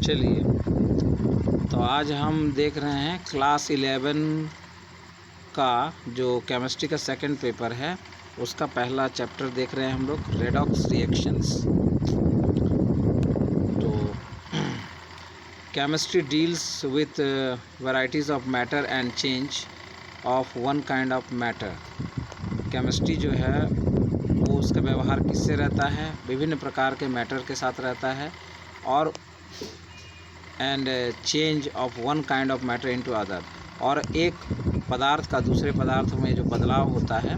चलिए, तो आज हम देख रहे हैं क्लास 11 का जो केमिस्ट्री का सेकंड पेपर है उसका पहला चैप्टर देख रहे हैं हम लोग, रेडॉक्स रिएक्शंस। तो chemistry deals with varieties of matter and change of one kind of matter. Chemistry जो है वो उसका व्यवहार किससे रहता है, विभिन्न प्रकार के मैटर के साथ रहता है, और and change of one kind of matter into other, और एक पदार्थ का दूसरे पदार्थ में जो बदलाव होता है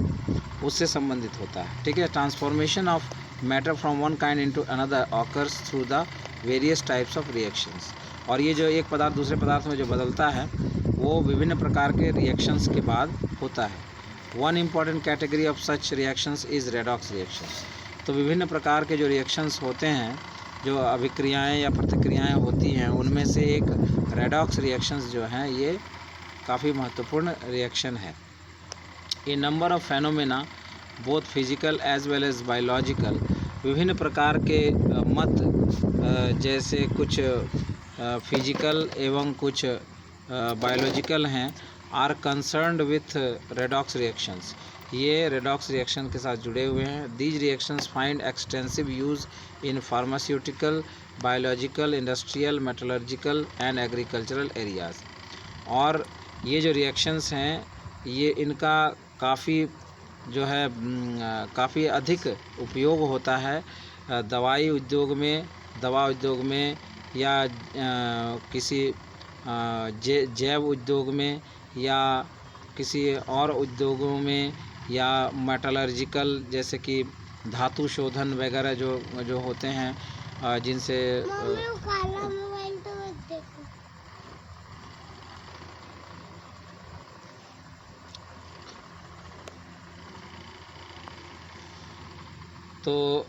उससे संबंधित होता है। ठीक है, transformation of matter from one kind into another occurs through the various types of reactions. और ये जो एक पदार्थ दूसरे पदार्थ में जो बदलता है वो विभिन्न प्रकार के रिएक्शंस के बाद होता है। One important category of such reactions is redox reactions. तो विभिन्न प्रकार के जो रिएक्शंस होते हैं, जो अभिक्रियाएं या प्रतिक्रियाएं होती हैं, उनमें से एक रेडॉक्स रिएक्शंस जो हैं ये काफ़ी महत्वपूर्ण रिएक्शन है। A number of phenomena both physical as well as biological, विभिन्न प्रकार के मत जैसे कुछ फिजिकल एवं कुछ बायोलॉजिकल हैं, are concerned with redox reactions. ये रेडॉक्स रिएक्शन के साथ जुड़े हुए हैं। These reactions find extensive use in pharmaceutical, biological, industrial, metallurgical and agricultural areas. और ये जो रिएक्शंस हैं ये इनका काफ़ी जो है काफ़ी अधिक उपयोग होता है दवाई उद्योग में, दवा उद्योग में, या किसी जैव उद्योग में, या किसी और उद्योगों में, या मेटलर्जिकल जैसे कि धातु शोधन वगैरह जो होते हैं जिनसे तो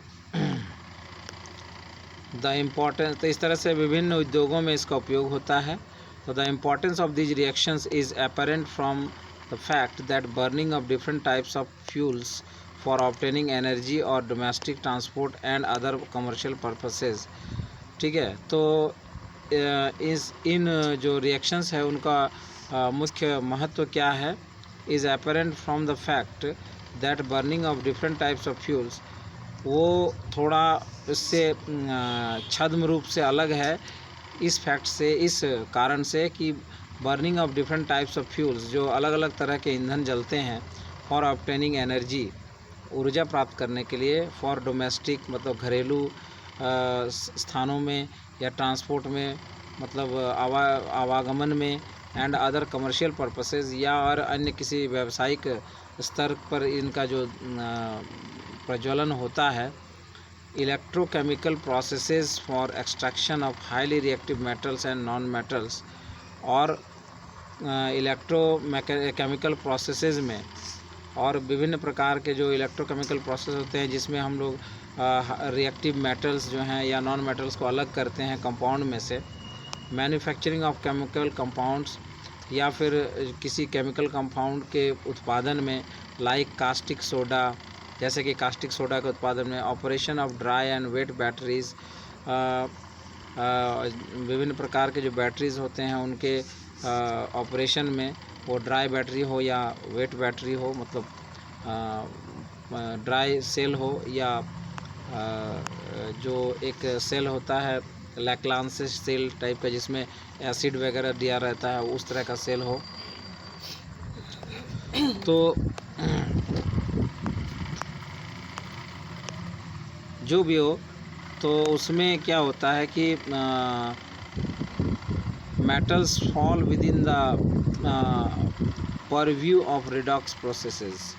तो इस तरह से विभिन्न उद्योगों में इसका उपयोग होता है। तो the importance of these reactions is apparent from the fact that burning of different types of fuels for obtaining energy और domestic transport and other commercial purposes. ठीक है, तो इन जो रिएक्शंस है उनका मुख्य महत्व क्या है, is apparent from the fact that burning of different types of fuels, वो थोड़ा इससे छद्म रूप से अलग है इस फैक्ट से, इस कारण से कि burning of different types of fuels, जो अलग अलग तरह के ईंधन जलते हैं, फॉर ऑब्टेनिंग एनर्जी, ऊर्जा प्राप्त करने के लिए, फॉर डोमेस्टिक मतलब घरेलू स्थानों में, या ट्रांसपोर्ट में मतलब आवागमन में, एंड अदर कमर्शियल पर्पसेस, या और अन्य किसी व्यावसायिक स्तर पर इनका जो प्रज्वलन होता है। Electrochemical processes for extraction of highly reactive metals and non metals, और इलेक्ट्रोकेमिकल प्रोसेसेस में और विभिन्न प्रकार के जो इलेक्ट्रोकेमिकल प्रोसेस होते हैं जिसमें हम लोग रिएक्टिव मेटल्स जो हैं या नॉन मेटल्स को अलग करते हैं कंपाउंड में से। मैन्युफैक्चरिंग ऑफ केमिकल कंपाउंड्स, या फिर किसी केमिकल कंपाउंड के उत्पादन में, लाइक कास्टिक सोडा, जैसे कि कास्टिक सोडा के उत्पादन में। Operation of dry and wet batteries, विभिन्न प्रकार के जो बैटरीज़ होते हैं उनके ऑपरेशन में, वो ड्राई बैटरी हो या वेट बैटरी हो, मतलब ड्राई सेल हो, या जो एक सेल होता है लैक्लांसिस सेल टाइप का जिसमें एसिड वगैरह दिया रहता है, उस तरह का सेल हो। तो जो भी हो, तो उसमें क्या होता है कि metals fall with in the purview of redox processes.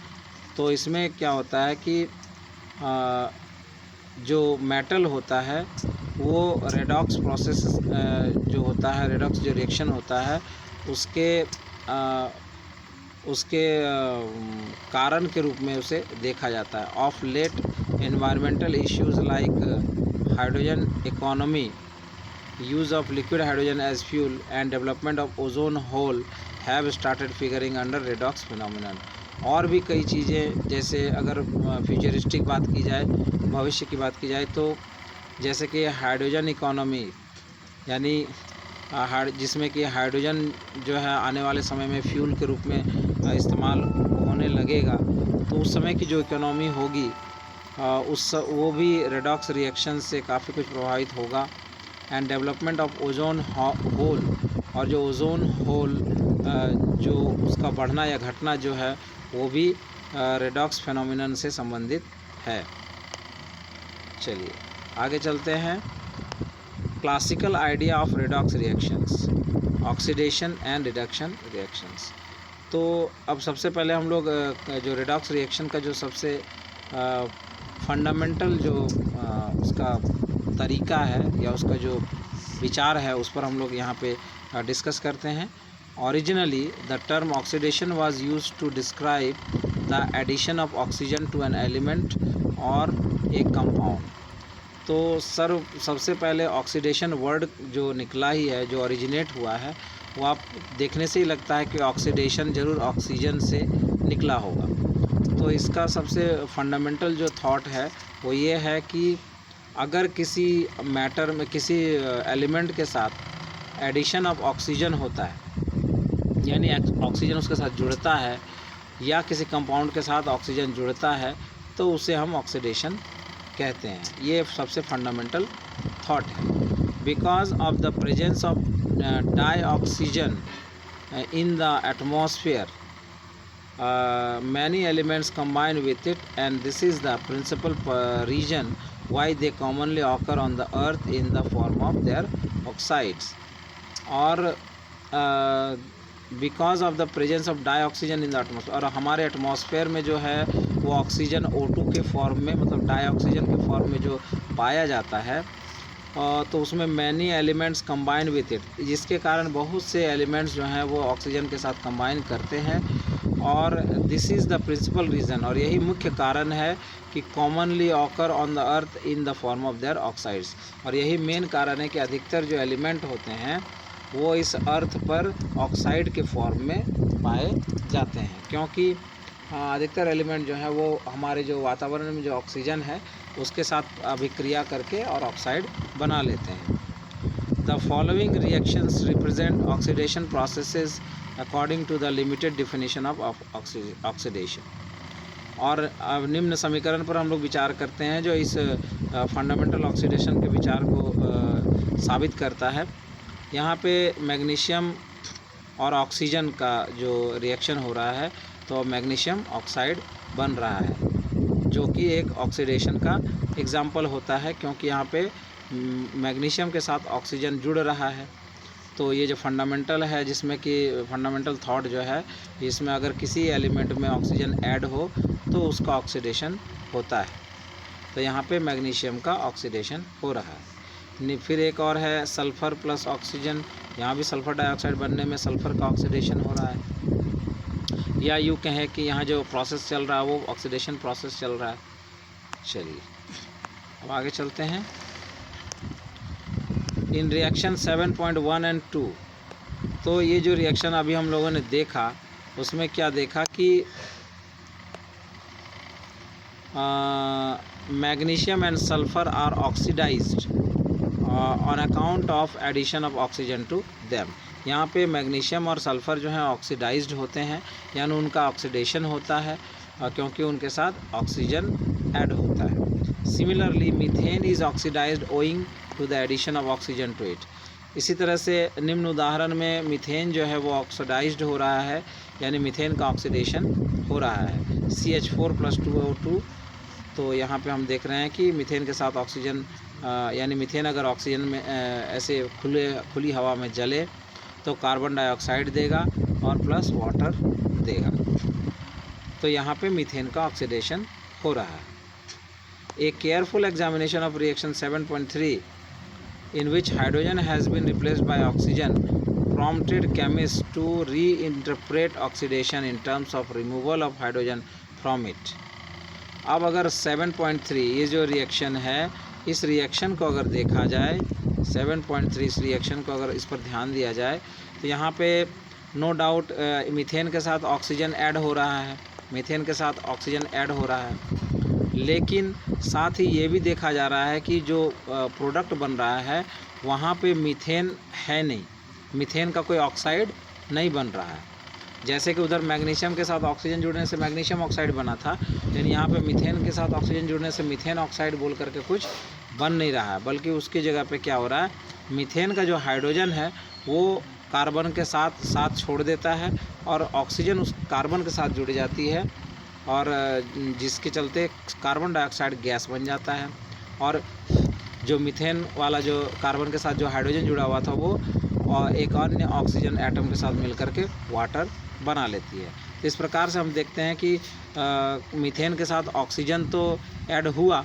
तो इसमें क्या होता है कि जो मेटल होता है वो रेडॉक्स प्रोसेस जो होता है, रेडॉक्स जो रिएक्शन होता है उसके कारण के रूप में उसे देखा जाता है। Of late environmental issues like hydrogen economy, use of liquid hydrogen as fuel, and development of ozone hole have started figuring under redox phenomenon। और भी कई चीज़ें, जैसे अगर फ्यूचरिस्टिक बात की जाए, भविष्य की बात की जाए, तो जैसे कि हाइड्रोजन इकोनॉमी, यानी जिसमें कि हाइड्रोजन जो है आने वाले समय में फ्यूल के रूप में इस्तेमाल होने लगेगा, तो उस समय की जो इकोनॉमी होगी वो भी रेडॉक्स रिएक्शन से काफ़ी कुछ प्रभावित होगा। And development of ozone hole, और जो ओजोन होल जो उसका बढ़ना या घटना जो है वो भी रेडॉक्स फेनोमेनन से संबंधित है। चलिए आगे चलते हैं। Classical idea of redox reactions, oxidation and reduction reactions. तो अब सबसे पहले हम लोग जो रेडॉक्स रिएक्शन का जो सबसे फंडामेंटल जो उसका तरीका है या उसका जो विचार है उस पर हम लोग यहाँ पे डिस्कस करते हैं। Originally the term oxidation was used to describe the addition of oxygen to an element और ए कंपाउंड। तो सबसे पहले ऑक्सीडेशन वर्ड जो निकला ही है, जो ओरिजिनेट हुआ है, वो आप देखने से ही लगता है कि ऑक्सीडेशन ज़रूर ऑक्सीजन से निकला होगा। तो इसका सबसे फंडामेंटल जो थॉट है वो ये है कि अगर किसी मैटर में किसी एलिमेंट के साथ एडिशन ऑफ ऑक्सीजन होता है, यानी ऑक्सीजन उसके साथ जुड़ता है, या किसी कंपाउंड के साथ ऑक्सीजन जुड़ता है, तो उसे हम ऑक्सीडेशन कहते हैं। ये सबसे फंडामेंटल थॉट है। Because of the presence of dioxygen in the atmosphere, many elements combine with it, and this is the principal reason why they commonly occur on the earth in the form of their oxides, or because of the presence of dioxygen in the atmosphere। और हमारे atmosphere में जो है वो oxygen O2 के form में, मतलब dioxygen के फॉर्म में जो पाया जाता है, तो उसमें many elements combine with it, जिसके कारण बहुत से एलिमेंट्स जो हैं वो ऑक्सीजन के साथ कंबाइन करते हैं। और this is the principal reason, और यही मुख्य कारण है कि commonly occur on the earth in the form of their oxides. और यही मेन कारण है कि अधिकतर जो एलिमेंट होते हैं वो इस अर्थ पर ऑक्साइड के फॉर्म में पाए जाते हैं, क्योंकि अधिकतर एलिमेंट जो हैं वो हमारे जो वातावरण में जो ऑक्सीजन है उसके साथ अभिक्रिया करके और ऑक्साइड बना लेते हैं। The following reactions represent oxidation processes according to the limited definition of oxidation. और अब निम्न समीकरण पर हम लोग विचार करते हैं जो इस फंडामेंटल ऑक्सीडेशन के विचार को साबित करता है। यहाँ पे मैग्नीशियम और ऑक्सीजन का जो रिएक्शन हो रहा है, तो मैग्नीशियम ऑक्साइड बन रहा है, जो कि एक ऑक्सीडेशन का एग्जाम्पल होता है, क्योंकि यहाँ पे मैग्नीशियम के साथ ऑक्सीजन जुड़ रहा है। तो ये जो फंडामेंटल है, जिसमें कि फंडामेंटल थॉट जो है, इसमें अगर किसी एलिमेंट में ऑक्सीजन ऐड हो तो उसका ऑक्सीडेशन होता है। तो यहाँ पे मैग्नीशियम का ऑक्सीडेशन हो रहा है। फिर एक और है सल्फ़र प्लस ऑक्सीजन, यहाँ भी सल्फ़र डाइऑक्साइड बनने में सल्फ़र का ऑक्सीडेशन हो रहा है, या यूँ कहें कि यहाँ जो प्रोसेस चल रहा है वो ऑक्सीडेशन प्रोसेस चल रहा है। चलिए अब आगे चलते हैं। इन रिएक्शन 7.1 एंड 2, तो ये जो रिएक्शन अभी हम लोगों ने देखा उसमें क्या देखा कि magnesium and sulphur are oxidised on account of addition of oxygen to them. यहाँ पे मैग्नीशियम और सल्फ़र जो हैं ऑक्सीडाइज्ड होते हैं, यानी उनका ऑक्सीडेशन होता है क्योंकि उनके साथ ऑक्सीजन ऐड होता है। Similarly methane is oxidised owing to the addition of oxygen to it. इसी तरह से निम्न उदाहरण में मीथेन जो है वो ऑक्सीडाइज्ड हो रहा है, यानी मीथेन का ऑक्सीडेशन हो रहा है, CH4 + 2O2। तो यहाँ पे हम देख रहे हैं कि मीथेन के साथ ऑक्सीजन, यानी मीथेन अगर ऑक्सीजन में ऐसे खुली हवा में जले तो कार्बन डाइऑक्साइड देगा और प्लस वाटर देगा। तो यहाँ पे मीथेन का ऑक्सीडेशन हो रहा है। A careful examination of reaction 7.3 in which hydrogen has been replaced by oxygen prompted chemists to reinterpret oxidation in terms of removal of hydrogen from it। अब अगर 7.3 ये जो रिएक्शन है, इस रिएक्शन को अगर देखा जाए, 7.3 इस रिएक्शन को अगर इस पर ध्यान दिया जाए, तो यहाँ पे नो डाउट मीथेन के साथ ऑक्सीजन ऐड हो रहा है, मीथेन के साथ ऑक्सीजन ऐड हो रहा है, लेकिन साथ ही ये भी देखा जा रहा है कि जो प्रोडक्ट बन रहा है वहाँ पे मीथेन है नहीं, मीथेन का कोई ऑक्साइड नहीं बन रहा है। जैसे कि उधर मैग्नीशियम के साथ ऑक्सीजन जुड़ने से मैग्नीशियम ऑक्साइड बना था, लेकिन यहाँ पे मीथेन के साथ ऑक्सीजन जुड़ने से मीथेन ऑक्साइड बोल करके कुछ बन नहीं रहा है, बल्कि उसकी जगह पे क्या हो रहा है, मीथेन का जो हाइड्रोजन है वो कार्बन के साथ छोड़ देता है और ऑक्सीजन उस कार्बन के साथ जुड़ जाती है, और जिसके चलते कार्बन डाइऑक्साइड गैस बन जाता है। और जो मीथेन वाला जो कार्बन के साथ जो हाइड्रोजन जुड़ा हुआ था वो एक अन्य ऑक्सीजन एटम के साथ मिलकर के वाटर बना लेती है। तो इस प्रकार से हम देखते हैं कि मीथेन के साथ ऑक्सीजन तो ऐड हुआ,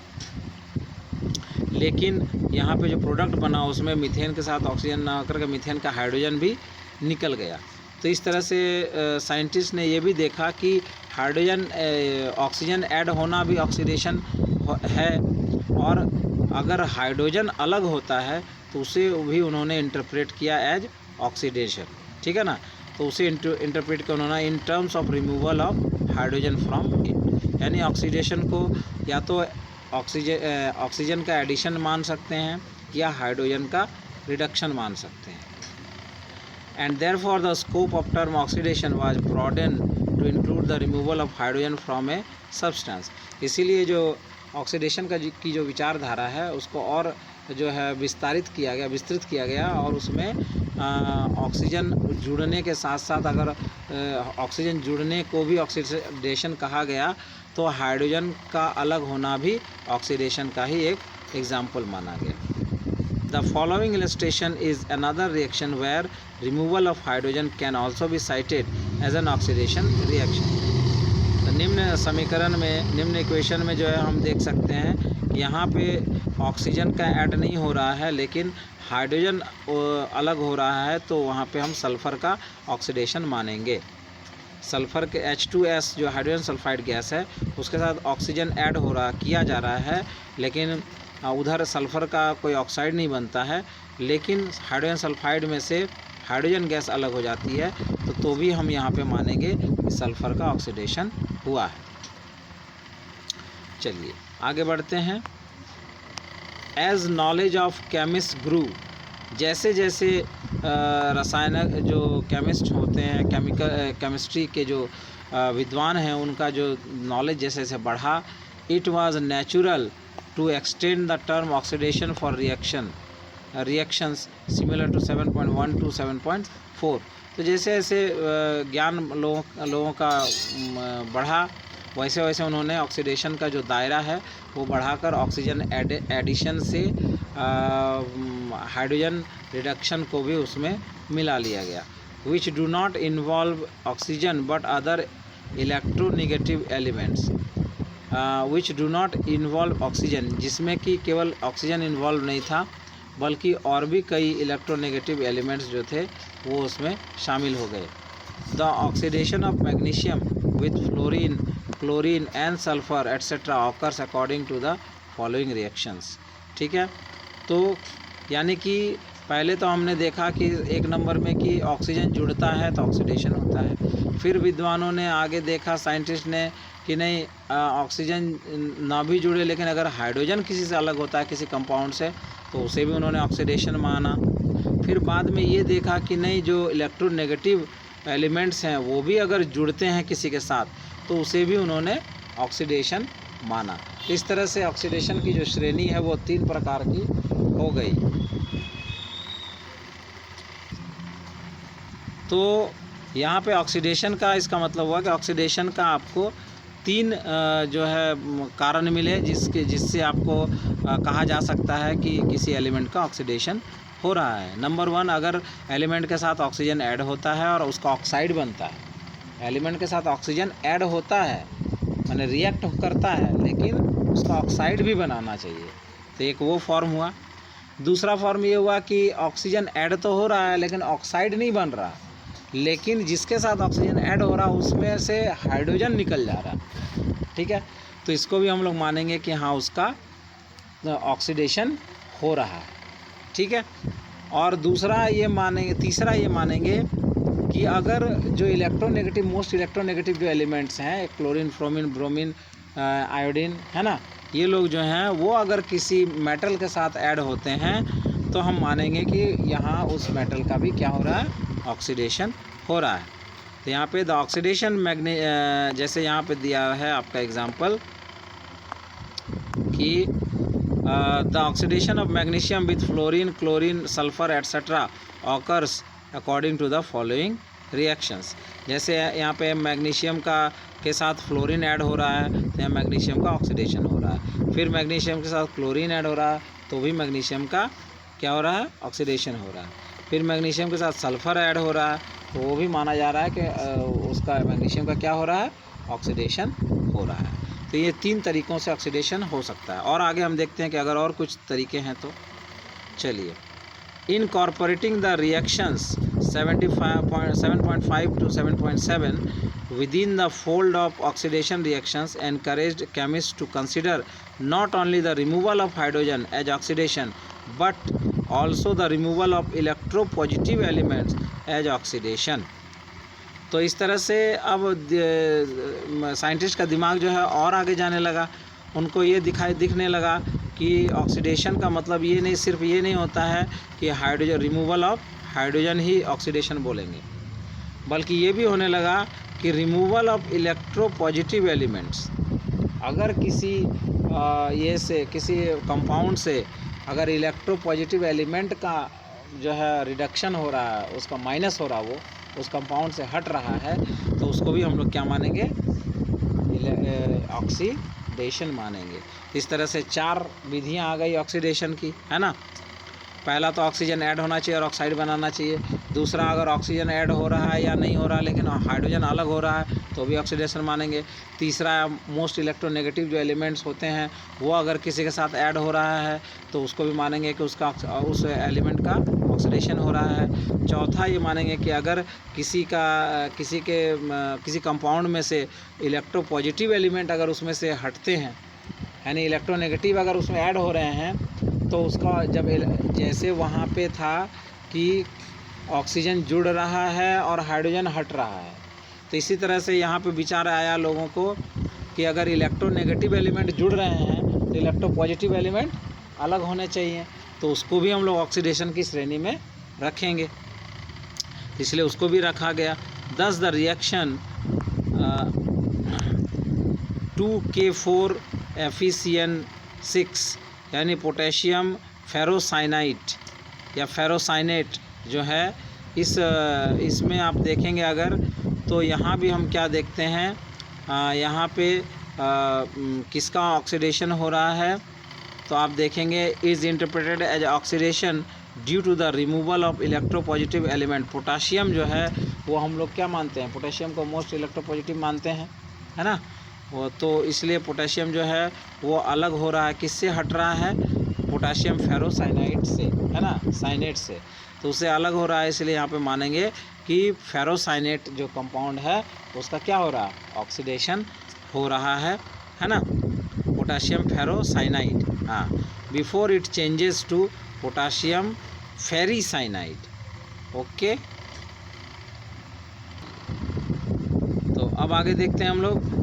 लेकिन यहाँ पे जो प्रोडक्ट बना उसमें मीथेन के साथ ऑक्सीजन ना होकर के मीथेन का हाइड्रोजन भी निकल गया। तो इस तरह से साइंटिस्ट ने ये भी देखा कि हाइड्रोजन ऑक्सीजन ऐड होना भी ऑक्सीडेशन है, और अगर हाइड्रोजन अलग होता है तो उसे भी उन्होंने इंटरप्रेट किया एज ऑक्सीडेशन, ठीक है ना। तो उसे इंटरप्रेट किया उन्होंने in terms of removal of hydrogen from it, यानी ऑक्सीडेशन को या तो ऑक्सीजन का एडिशन मान सकते हैं या हाइड्रोजन का रिडक्शन मान सकते हैं। And therefore the scope of term oxidation was broaden to include the removal of hydrogen from a substance. इसीलिए जो ऑक्सीडेशन की जो विचारधारा है उसको और जो है विस्तृत किया गया, और उसमें ऑक्सीजन जुड़ने के साथ साथ अगर ऑक्सीजन जुड़ने को भी ऑक्सीडेशन कहा गया तो हाइड्रोजन का अलग होना भी ऑक्सीडेशन का ही एक एग्जाम्पल माना गया। The following illustration is another reaction where removal of hydrogen can also be cited as an oxidation reaction. निम्न समीकरण में, निम्न इक्वेशन में जो है हम देख सकते हैं यहाँ पे ऑक्सीजन का ऐड नहीं हो रहा है लेकिन हाइड्रोजन अलग हो रहा है, तो वहाँ पे हम सल्फ़र का ऑक्सीडेशन मानेंगे। सल्फ़र के H2S जो हाइड्रोजन सल्फाइड गैस है उसके साथ ऑक्सीजन ऐड किया जा रहा है, लेकिन उधर सल्फ़र का कोई ऑक्साइड नहीं बनता है, लेकिन हाइड्रोजन सल्फाइड में से हाइड्रोजन गैस अलग हो जाती है, तो भी हम यहाँ पे मानेंगे कि सल्फ़र का ऑक्सीडेशन हुआ है। चलिए आगे बढ़ते हैं। एज नॉलेज ऑफ केमिस्ट ग्रू, जैसे जैसे रसायन जो केमिस्ट होते हैं, केमिस्ट्री के जो विद्वान हैं, उनका जो नॉलेज जैसे जैसे बढ़ा, it was natural to extend the term oxidation for reactions similar to 7.1 to 7.4। तो जैसे जैसे ज्ञान लोगों का बढ़ा, वैसे वैसे उन्होंने ऑक्सीडेशन का जो दायरा है वो बढ़ाकर ऑक्सीजन एडिशन से हाइड्रोजन रिडक्शन को भी उसमें मिला लिया गया। Which do not involve oxygen but other electronegative elements, which do not involve oxygen, जिसमें कि केवल ऑक्सीजन इन्वॉल्व नहीं था बल्कि और भी कई इलेक्ट्रोनेगेटिव एलिमेंट्स जो थे वो उसमें शामिल हो गए। The oxidation of magnesium with fluorine, chlorine and sulphur etcetera occurs according to the following reactions. ठीक है, तो यानी कि पहले तो हमने देखा कि एक नंबर में कि ऑक्सीजन जुड़ता है तो ऑक्सीडेशन होता है। फिर विद्वानों ने आगे देखा, साइंटिस्ट ने, कि नहीं ऑक्सीजन ना भी जुड़े लेकिन अगर हाइड्रोजन किसी से अलग होता है किसी कंपाउंड से तो उसे भी उन्होंने ऑक्सीडेशन माना। फिर बाद में ये देखा कि नहीं जो इलेक्ट्रोनेगेटिव एलिमेंट्स हैं वो भी अगर जुड़ते हैं किसी के साथ तो उसे भी उन्होंने ऑक्सीडेशन माना। इस तरह से ऑक्सीडेशन की जो श्रेणी है वो 3 प्रकार की हो गई। तो यहाँ पे ऑक्सीडेशन का इसका मतलब हुआ कि ऑक्सीडेशन का आपको 3 जो है कारण मिले जिससे आपको कहा जा सकता है कि किसी एलिमेंट का ऑक्सीडेशन हो रहा है। नंबर 1, अगर एलिमेंट के साथ ऑक्सीजन ऐड होता है और उसका ऑक्साइड बनता है। एलिमेंट के साथ ऑक्सीजन ऐड होता है माने रिएक्ट करता है लेकिन उसका ऑक्साइड भी बनाना चाहिए, तो एक वो फॉर्म हुआ। दूसरा फॉर्म ये हुआ कि ऑक्सीजन ऐड तो हो रहा है लेकिन ऑक्साइड नहीं बन रहा, लेकिन जिसके साथ ऑक्सीजन ऐड हो रहा उसमें से हाइड्रोजन निकल जा रहा। ठीक है, तो इसको भी हम लोग मानेंगे कि हाँ उसका ऑक्सीडेशन हो रहा है। ठीक है, और तीसरा ये मानेंगे कि अगर जो मोस्ट इलेक्ट्रोनेगेटिव जो एलिमेंट्स हैं, क्लोरीन, फ्रोमीन, ब्रोमीन आयोडीन, है ना, ये लोग जो हैं वो अगर किसी मेटल के साथ ऐड होते हैं तो हम मानेंगे कि यहाँ उस मेटल का भी क्या हो रहा है, ऑक्सीडेशन हो रहा है। तो यहाँ पे द ऑक्सीडेशन जैसे यहाँ पे दिया है आपका एग्जांपल कि the oxidation of magnesium with fluorine, chlorine, sulphur etcetera occurs according to the following reactions. जैसे यहाँ पे मैग्नीशियम का के साथ फ्लोरीन ऐड हो रहा है तो यहाँ मैग्नीशियम का ऑक्सीडेशन हो रहा है, फिर मैग्नीशियम के साथ क्लोरीन ऐड हो रहा है तो भी मैग्नीशियम का क्या हो रहा है, ऑक्सीडेशन हो रहा है, फिर मैग्नीशियम के साथ सल्फ़र ऐड हो रहा है तो वो भी माना जा रहा है कि उसका मैग्नीशियम का क्या हो रहा है, ऑक्सीडेशन हो रहा है। तो ये 3 तरीक़ों से ऑक्सीडेशन हो सकता है। और आगे हम देखते हैं कि अगर और कुछ तरीके हैं तो चलिए। Incorporating the reactions 7.5 to 7.7 within the fold of oxidation reactions encouraged chemists to consider not only the removal of hydrogen as oxidation but also the removal of electropositive elements as oxidation। तो इस तरह से अब scientist का दिमाग जो है और आगे जाने लगा, उनको ये दिखने लगा कि ऑक्सीडेशन का मतलब ये नहीं, सिर्फ ये नहीं होता है कि hydrogen removal of hydrogen he oxidation बोलेंगे, बल्कि ये भी होने लगा कि रिमूवल ऑफ इलेक्ट्रोपॉजिटिव एलिमेंट्स। अगर किसी किसी कंपाउंड से अगर इलेक्ट्रोपॉजिटिव एलिमेंट का जो है रिडक्शन हो रहा है, उसका माइनस हो रहा है, वो उस कंपाउंड से हट रहा है तो उसको भी हम लोग क्या मानेंगे, ऑक्सीडेशन मानेंगे। इस तरह से 4 विधियां आ गई ऑक्सीडेशन की, है ना। पहला तो ऑक्सीजन ऐड होना चाहिए और ऑक्साइड बनाना चाहिए। दूसरा, अगर ऑक्सीजन ऐड हो रहा है या नहीं हो रहा है लेकिन हाइड्रोजन अलग हो रहा है तो भी ऑक्सीडेशन मानेंगे। तीसरा, मोस्ट इलेक्ट्रोनेगेटिव जो एलिमेंट्स होते हैं वो अगर किसी के साथ ऐड हो रहा है तो उसको भी मानेंगे कि उस एलिमेंट का ऑक्सीडेशन हो रहा है। चौथा, ये मानेंगे कि अगर किसी कंपाउंड में से इलेक्ट्रोपॉजिटिव एलिमेंट अगर उसमें से हटते हैं, यानी इलेक्ट्रोनेगेटिव अगर उसमें ऐड हो रहे हैं तो उसका जैसे वहाँ पे था कि ऑक्सीजन जुड़ रहा है और हाइड्रोजन हट रहा है, तो इसी तरह से यहाँ पे विचार आया लोगों को कि अगर इलेक्ट्रोनेगेटिव एलिमेंट जुड़ रहे हैं तो इलेक्ट्रोपॉजिटिव एलिमेंट अलग होने चाहिए, तो उसको भी हम लोग ऑक्सीडेशन की श्रेणी में रखेंगे, इसलिए उसको भी रखा गया। दस द रिएक्शन 2K4 FeCN6 यानी पोटेशियम फेरोसाइनाइट या फेरोसाइनेट जो है, इसमें आप देखेंगे अगर तो यहाँ भी हम क्या देखते हैं, यहाँ पे किसका ऑक्सीडेशन हो रहा है, तो आप देखेंगे is interpreted as oxidation due to the removal of electropositive element. Potassium जो है वो हम लोग क्या मानते हैं, पोटेशियम को मोस्ट इलेक्ट्रोपॉजिटिव मानते हैं, है ना। वो तो इसलिए पोटेशियम जो है वो अलग हो रहा है, किससे हट रहा है, पोटाशियम फेरोसाइनाइट से, है ना, साइनेट से, तो उससे अलग हो रहा है, इसलिए यहाँ पे मानेंगे कि फेरोसाइनेट जो कंपाउंड है उसका क्या हो रहा है, ऑक्सीडेशन हो रहा है ना, पोटाशियम फेरोसाइनाइट, हाँ, before it changes to potassium ferricyanide. Okay, तो अब आगे देखते हैं हम लोग।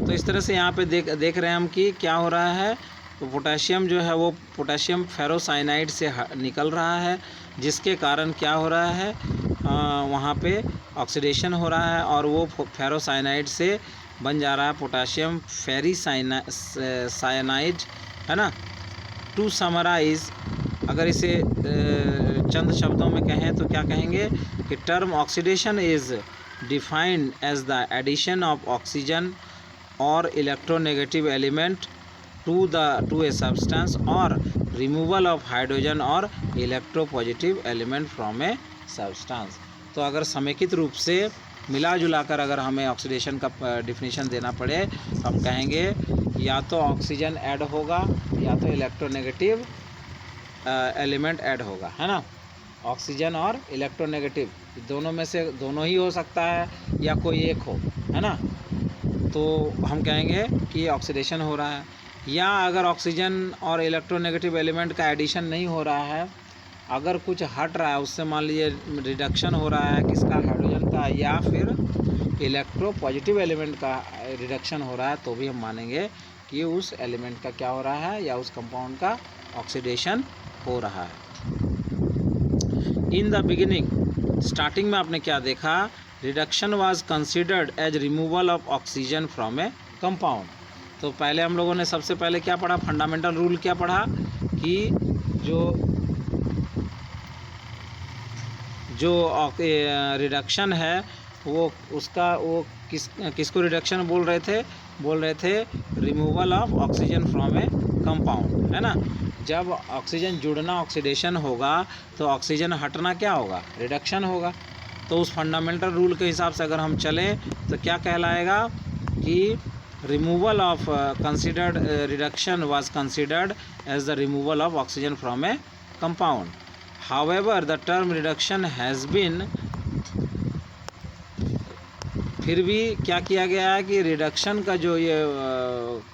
तो इस तरह से यहाँ पे देख रहे हैं हम कि क्या हो रहा है, तो पोटाशियम जो है वो पोटाशियम फेरोसाइनाइड से निकल रहा है, जिसके कारण क्या हो रहा है, वहाँ पे ऑक्सीडेशन हो रहा है और वो फेरोसाइनाइड से बन जा रहा है पोटाशियम फेरीसाइनाइड, है ना। टू समराइज, अगर इसे चंद शब्दों में कहें तो क्या कहेंगे कि term oxidation is defined as the addition of oxygen और electronegative element to a substance or removal of hydrogen और electropositive element from a substance. तो अगर समेकित रूप से मिला जुला कर अगर हमें ऑक्सीडेशन का डिफिनीशन देना पड़े तो हम कहेंगे या तो ऑक्सीजन ऐड होगा या तो इलेक्ट्रोनेगेटिव एलिमेंट ऐड होगा, है ना। ऑक्सीजन और इलेक्ट्रोनेगेटिव दोनों में से दोनों ही हो सकता है या कोई एक हो, है ना, तो हम कहेंगे कि ऑक्सीडेशन हो रहा है। या अगर ऑक्सीजन और इलेक्ट्रोनेगेटिव एलिमेंट का एडिशन नहीं हो रहा है, अगर कुछ हट रहा है उससे, मान लीजिए रिडक्शन हो रहा है किसका, हाइड्रोजन का, या फिर इलेक्ट्रो पॉजिटिव एलिमेंट का रिडक्शन हो रहा है तो भी हम मानेंगे कि उस एलिमेंट का क्या हो रहा है या उस कंपाउंड का ऑक्सीडेशन हो रहा है। इन द बिगिनिंग, स्टार्टिंग में आपने क्या देखा, reduction was considered as removal of oxygen from a compound. तो पहले हम लोगों ने सबसे पहले क्या पढ़ा, फंडामेंटल रूल क्या पढ़ा कि जो रिडक्शन है वो उसका वो किसको रिडक्शन बोल रहे थे removal of oxygen from a compound, है ना। जब ऑक्सीजन जुड़ना ऑक्सीडेशन होगा तो ऑक्सीजन हटना क्या होगा, रिडक्शन होगा। तो उस फंडामेंटल रूल के हिसाब से अगर हम चलें तो क्या कहलाएगा कि removal of considered reduction was considered as the removal of oxygen from a compound. However the term reduction has been, फिर भी क्या किया गया है कि रिडक्शन का जो ये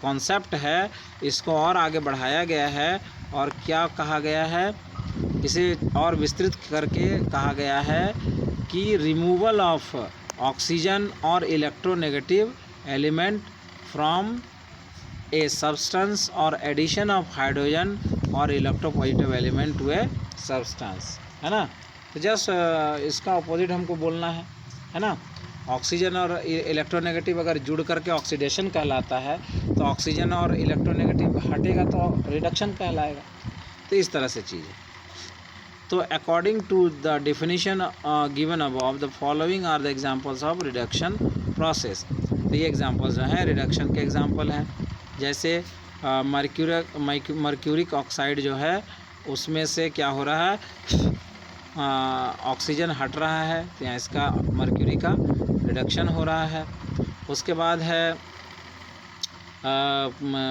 कॉन्सेप्ट है इसको और आगे बढ़ाया गया है और क्या कहा गया है, इसे और विस्तृत करके कहा गया है कि रिमूवल ऑफ ऑक्सीजन और electronegative element from a substance और एडिशन ऑफ हाइड्रोजन और electropositive element to a substance, है ना। तो जस्ट इसका अपोजिट हमको बोलना है ना। ऑक्सीजन और इलेक्ट्रोनेगेटिव अगर जुड़ करके ऑक्सीडेशन कहलाता है तो ऑक्सीजन और इलेक्ट्रोनेगेटिव हटेगा तो रिडक्शन कहलाएगा। तो इस तरह से चीज़ है। तो according to the definition given above, the following are the examples of reduction process. तो ये एग्जांपल्स जो हैं रिडक्शन के एग्जांपल हैं। जैसे मर्क्यूरिक ऑक्साइड जो है उसमें से क्या हो रहा है, ऑक्सीजन हट रहा है तो यहाँ इसका मर्क्यूरी का रिडक्शन हो रहा है। उसके बाद है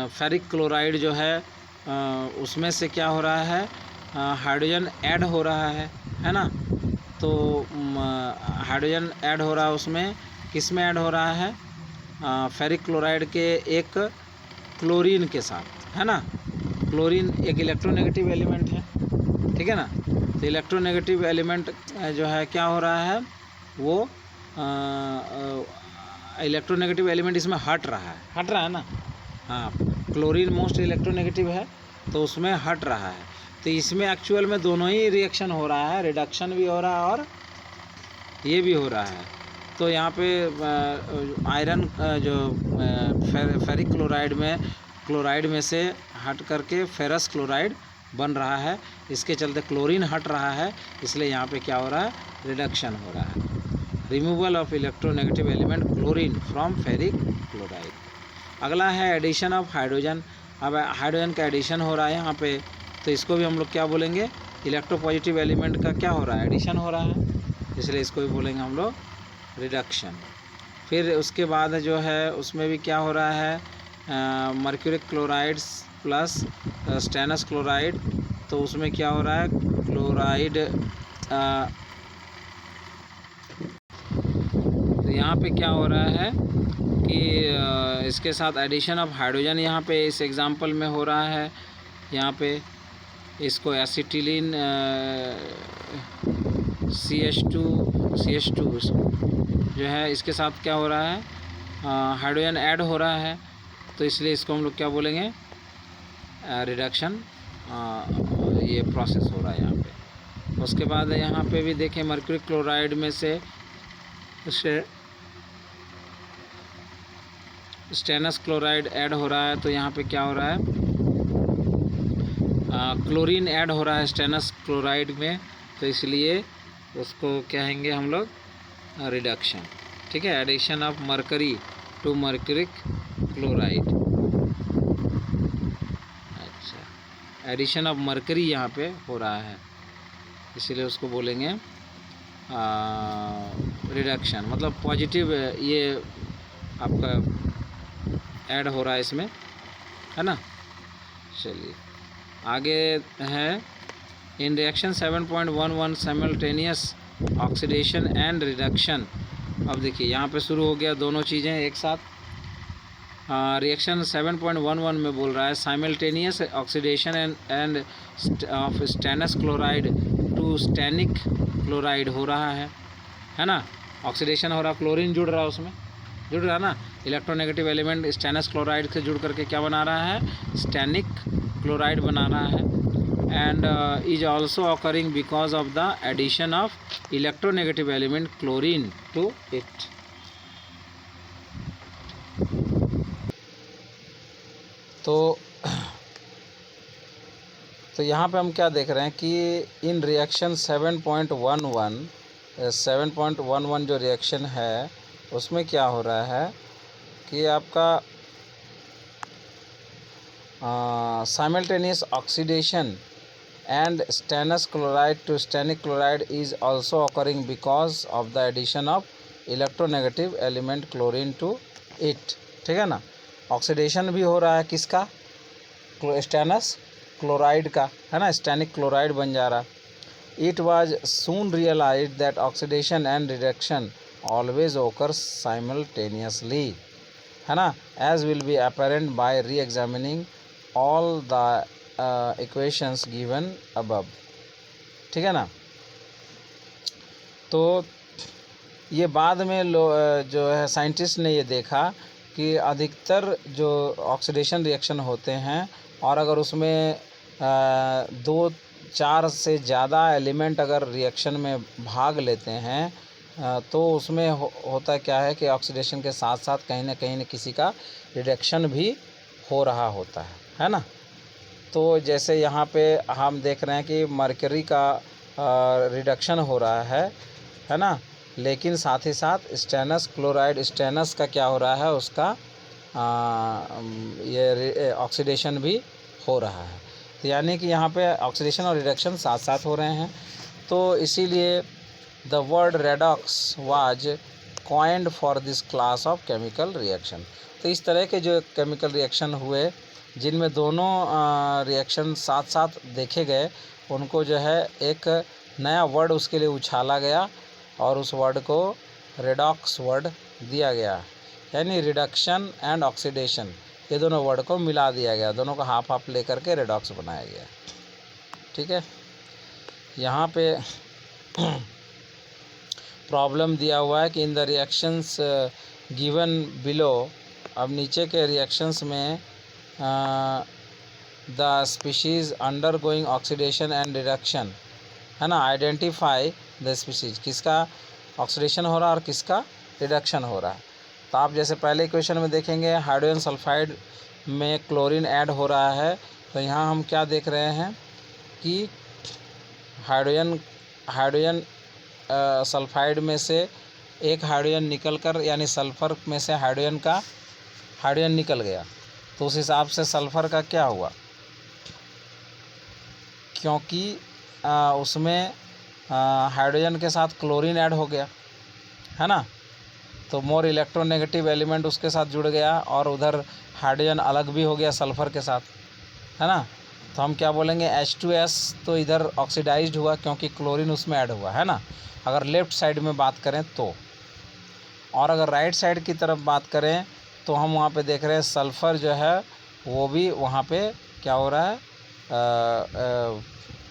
फेरिक क्लोराइड जो है उसमें से क्या हो रहा है, हाइड्रोजन ऐड हो रहा है ना। तो हाइड्रोजन ऐड हो रहा है, उसमें किस में ऐड हो रहा है, फेरिक क्लोराइड के एक क्लोरीन के साथ, है ना। क्लोरीन एक इलेक्ट्रोनेगेटिव एलिमेंट है, ठीक है ना। तो इलेक्ट्रोनेगेटिव एलिमेंट जो है क्या हो रहा है, वो इलेक्ट्रोनेगेटिव एलिमेंट इसमें हट रहा है ना। हाँ, क्लोरीन मोस्ट इलेक्ट्रोनेगेटिव है तो उसमें हट रहा है। तो इसमें एक्चुअल में दोनों ही रिएक्शन हो रहा है, रिडक्शन भी हो रहा है और ये भी हो रहा है। तो यहाँ पे आयरन जो फेरिक क्लोराइड में से हट करके फेरस क्लोराइड बन रहा है, इसके चलते क्लोरीन हट रहा है, इसलिए यहाँ पे क्या हो रहा है, रिडक्शन हो रहा है। Removal of electronegative element chlorine from ferric chloride. अगला है एडिशन ऑफ हाइड्रोजन। अब हाइड्रोजन का एडिशन हो रहा है यहाँ पे, तो इसको भी हम लोग क्या बोलेंगे, इलेक्ट्रोपॉजिटिव एलिमेंट का क्या हो रहा है, एडिशन हो रहा है, इसलिए इसको भी बोलेंगे हम लोग रिडक्शन। फिर उसके बाद जो है उसमें भी क्या हो रहा है, mercuric chlorides plus stannous chloride, तो उसमें क्या हो रहा है, क्लोराइड तो यहाँ पे क्या हो रहा है कि इसके साथ एडिशन ऑफ हाइड्रोजन यहाँ पे इस एग्जांपल में हो रहा है। यहाँ पे इसको एसिटिलीन CH2 जो है इसके साथ क्या हो रहा है, हाइड्रोजन ऐड हो रहा है, तो इसलिए इसको हम लोग क्या बोलेंगे, रिडक्शन ये प्रोसेस हो रहा है यहाँ पे। उसके बाद यहाँ पे भी देखें मर्क्यूरिक क्लोराइड में से स्टेनस क्लोराइड ऐड हो रहा है, तो यहाँ पे क्या हो रहा है, क्लोरीन ऐड हो रहा है स्टेनस क्लोराइड में, तो इसलिए उसको कहेंगे हम लोग रिडक्शन, ठीक है। Addition of mercury to mercuric chloride, अच्छा, एडिशन ऑफ मर्करी यहाँ पे हो रहा है, इसीलिए उसको बोलेंगे रिडक्शन, मतलब पॉजिटिव ये आपका ऐड हो रहा है इसमें, है ना। चलिए आगे है in reaction 7.11 simultaneous oxidation and reduction. अब देखिए यहाँ पे शुरू हो गया दोनों चीज़ें एक साथ। रिएक्शन 7.11 में बोल रहा है simultaneous oxidation and of stannous chloride to stannic chloride हो रहा है ना। ऑक्सीडेशन हो रहा, क्लोरीन जुड़ रहा है उसमें, जुड़ रहा ना, इलेक्ट्रोनेगेटिव एलिमेंट स्टेनस क्लोराइड से जुड़ करके क्या बना रहा है, स्टेनिक क्लोराइड बना रहा है, and is also occurring because of the addition of electronegative element chlorine to it. तो यहाँ पे हम क्या देख रहे हैं कि इन रिएक्शन 7.11 जो रिएक्शन है उसमें क्या हो रहा है कि आपका simultaneous oxidation and stannous chloride to stannic chloride is also occurring because of the addition of electronegative element chlorine to it। ठीक है ना, ऑक्सीडेशन भी हो रहा है किसका, स्टेनस क्लोराइड का, है ना, स्टैनिक क्लोराइड बन जा रहा। It was soon realised that oxidation and reduction always occur simultaneously, है ना, as will be apparent by reexamining all the equations given above. ठीक है ना, तो ये बाद में जो है साइंटिस्ट ने ये देखा कि अधिकतर जो ऑक्सीडेशन रिएक्शन होते हैं और अगर उसमें 2-4 से ज़्यादा एलिमेंट अगर रिएक्शन में भाग लेते हैं तो उसमें होता क्या है कि ऑक्सीडेशन के साथ साथ कहीं न किसी का रिडक्शन भी हो रहा होता है ना। तो जैसे यहाँ पे हम देख रहे हैं कि मरकरी का रिडक्शन हो रहा है ना, लेकिन साथ ही साथ स्टेनस क्लोराइड, स्टेनस का क्या हो रहा है, उसका ये ऑक्सीडेशन भी हो रहा है। तो यानी कि यहाँ पे ऑक्सीडेशन और रिडक्शन साथ साथ हो रहे हैं। तो इसीलिए the word redox was coined for this class of chemical reaction. तो इस तरह के जो केमिकल रिएक्शन हुए जिनमें दोनों रिएक्शन साथ साथ देखे गए, उनको जो है एक नया वर्ड उसके लिए उछाला गया और उस वर्ड को रेडॉक्स वर्ड दिया गया, यानी रिडक्शन एंड ऑक्सीडेशन, ये दोनों वर्ड को मिला दिया गया, दोनों को हाफ हाफ लेकर के रेडॉक्स बनाया गया। ठीक है, यहाँ पे प्रॉब्लम दिया हुआ है कि in the reactions given below, अब नीचे के रिएक्शंस में the species under going oxidation and reduction, है ना, आइडेंटिफाई द स्पीशीज़, किसका ऑक्सीडेशन हो रहा है और किसका रिडक्शन हो रहा है। तो आप जैसे पहले इक्वेशन में देखेंगे हाइड्रोजन सल्फाइड में क्लोरीन ऐड हो रहा है, तो यहाँ हम क्या देख रहे हैं कि हाइड्रोजन सल्फाइड में से एक हाइड्रोजन निकल कर, यानी सल्फ़र में से हाइड्रोजन निकल गया, तो उस हिसाब से सल्फ़र का क्या हुआ, क्योंकि उसमें हाइड्रोजन के साथ क्लोरीन ऐड हो गया, है ना, तो मोर इलेक्ट्रोनेगेटिव एलिमेंट उसके साथ जुड़ गया और उधर हाइड्रोजन अलग भी हो गया सल्फ़र के साथ, है ना। तो हम क्या बोलेंगे, H2S तो इधर ऑक्सीडाइज्ड हुआ क्योंकि क्लोरीन उसमें ऐड हुआ, है ना, अगर लेफ़्ट साइड में बात करें तो। और अगर राइट साइड की तरफ बात करें तो हम वहाँ पे देख रहे हैं सल्फ़र जो है वो भी वहाँ पे क्या हो रहा है,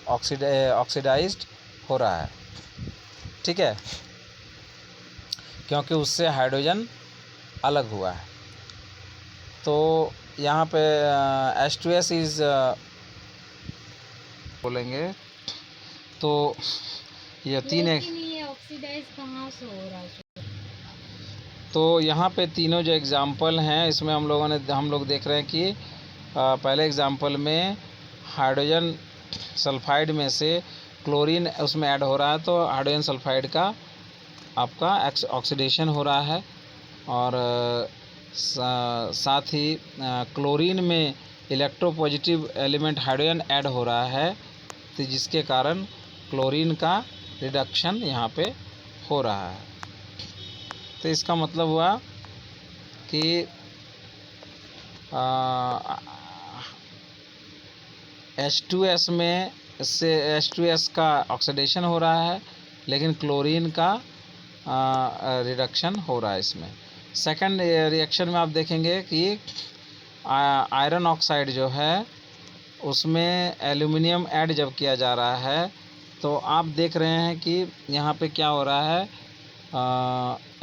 ऑक्सीडाइज्ड हो रहा है। ठीक है, क्योंकि उससे हाइड्रोजन अलग हुआ है। तो यहाँ पे H2S इज़ बोलेंगे तो ये तीन ऑक्सीडाइज कहाँ से हो रहा है। तो यहाँ पे तीनों जो एग्ज़ाम्पल हैं इसमें हम लोग देख रहे हैं कि पहले एग्ज़ाम्पल में हाइड्रोजन सल्फाइड में से क्लोरीन उसमें ऐड हो रहा है, तो हाइड्रोजन सल्फाइड का आपका ऑक्सीडेशन हो रहा है और साथ ही क्लोरीन में इलेक्ट्रोपॉजिटिव एलिमेंट हाइड्रोजन ऐड हो रहा है, तो जिसके कारण क्लोरीन का रिडक्शन यहाँ पे हो रहा है। तो इसका मतलब हुआ कि H2S में से H2S का ऑक्सीडेशन हो रहा है, लेकिन क्लोरीन का रिडक्शन हो रहा है इसमें। सेकंड रिएक्शन में आप देखेंगे कि आयरन ऑक्साइड जो है उसमें एल्युमिनियम ऐड जब किया जा रहा है, तो आप देख रहे हैं कि यहाँ पे क्या हो रहा है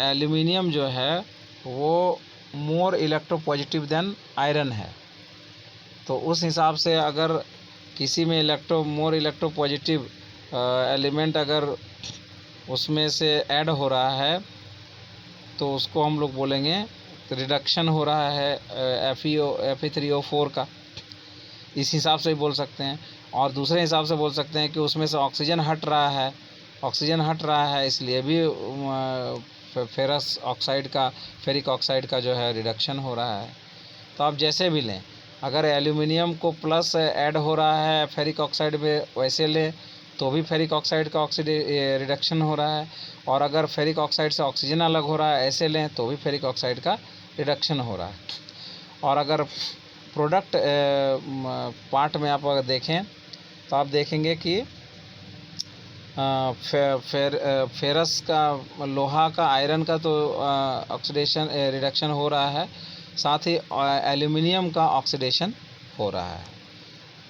एल्यूमिनियम जो है वो मोर इलेक्ट्रोपॉजिटिव देन आयरन है। तो उस हिसाब से अगर किसी में मोर इलेक्ट्रोपॉजिटिव एलिमेंट अगर उसमें से ऐड हो रहा है तो उसको हम लोग बोलेंगे रिडक्शन हो रहा है Fe3O4 का, इस हिसाब से भी बोल सकते हैं। और दूसरे हिसाब से बोल सकते हैं कि उसमें से ऑक्सीजन हट रहा है, इसलिए भी फेरिक ऑक्साइड का जो है रिडक्शन हो रहा है। तो आप जैसे भी लें, अगर एल्यूमिनियम को प्लस ऐड हो रहा है फेरिक ऑक्साइड में वैसे लें तो भी फेरिक ऑक्साइड का रिडक्शन हो रहा है, और अगर फेरिक ऑक्साइड से ऑक्सीजन अलग हो रहा है ऐसे लें तो भी फेरिक ऑक्साइड का रिडक्शन हो रहा है। और अगर प्रोडक्ट पार्ट में आप अगर देखें तो आप देखेंगे कि फेरस का, लोहा का, आयरन का तो ऑक्सीडेशन रिडक्शन हो रहा है, साथ ही एल्यूमिनियम का ऑक्सीडेशन हो रहा है।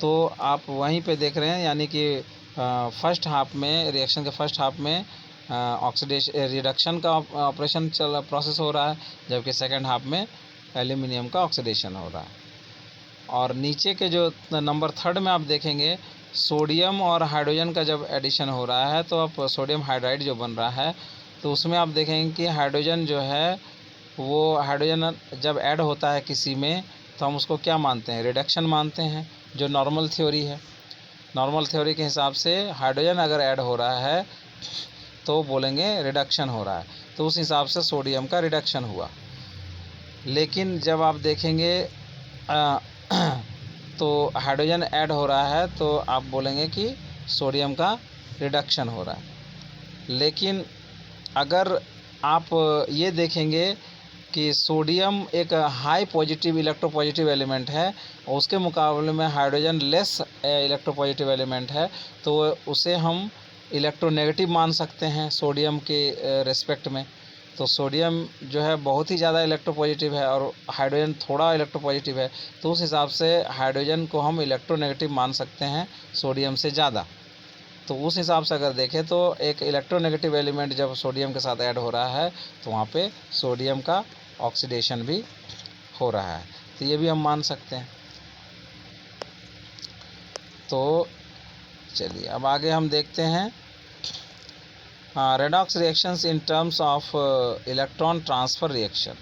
तो आप वहीं पे देख रहे हैं, यानी कि फर्स्ट हाफ में, रिएक्शन के फर्स्ट हाफ में ऑक्सीडेशन रिडक्शन का ऑपरेशन प्रोसेस हो रहा है, जबकि सेकंड हाफ में एल्यूमिनियम का ऑक्सीडेशन हो रहा है। और नीचे के जो नंबर 3 में आप देखेंगे, सोडियम और हाइड्रोजन का जब एडिशन हो रहा है तो अब सोडियम हाइड्राइड जो बन रहा है, तो उसमें आप देखेंगे कि हाइड्रोजन जो है वो हाइड्रोजन जब ऐड होता है किसी में तो हम उसको क्या मानते हैं, रिडक्शन मानते हैं, जो नॉर्मल थ्योरी है। नॉर्मल थ्योरी के हिसाब से हाइड्रोजन अगर ऐड हो रहा है तो बोलेंगे रिडक्शन हो रहा है, तो उस हिसाब से सोडियम का रिडक्शन हुआ। लेकिन जब आप देखेंगे तो हाइड्रोजन ऐड हो रहा है तो आप बोलेंगे कि सोडियम का रिडक्शन हो रहा है। लेकिन अगर आप ये देखेंगे कि सोडियम एक हाई पॉजिटिव इलेक्ट्रोपॉजिटिव एलिमेंट है और उसके मुकाबले में हाइड्रोजन लेस इलेक्ट्रोपॉजिटिव एलिमेंट है, तो उसे हम इलेक्ट्रोनेगेटिव मान सकते हैं सोडियम के रेस्पेक्ट में। तो सोडियम जो है बहुत ही ज़्यादा इलेक्ट्रोपॉजिटिव है और हाइड्रोजन थोड़ा इलेक्ट्रोपॉजिटिव है, तो उस हिसाब से हाइड्रोजन को हम इलेक्ट्रोनेगेटिव मान सकते हैं सोडियम से ज़्यादा। तो उस हिसाब से अगर देखें तो एक इलेक्ट्रोनेगेटिव एलिमेंट जब सोडियम के साथ ऐड हो रहा है तो वहाँ पे सोडियम का ऑक्सीडेशन भी हो रहा है, तो ये भी हम मान सकते हैं। तो चलिए अब आगे हम देखते हैं redox reactions in terms of electron transfer reaction.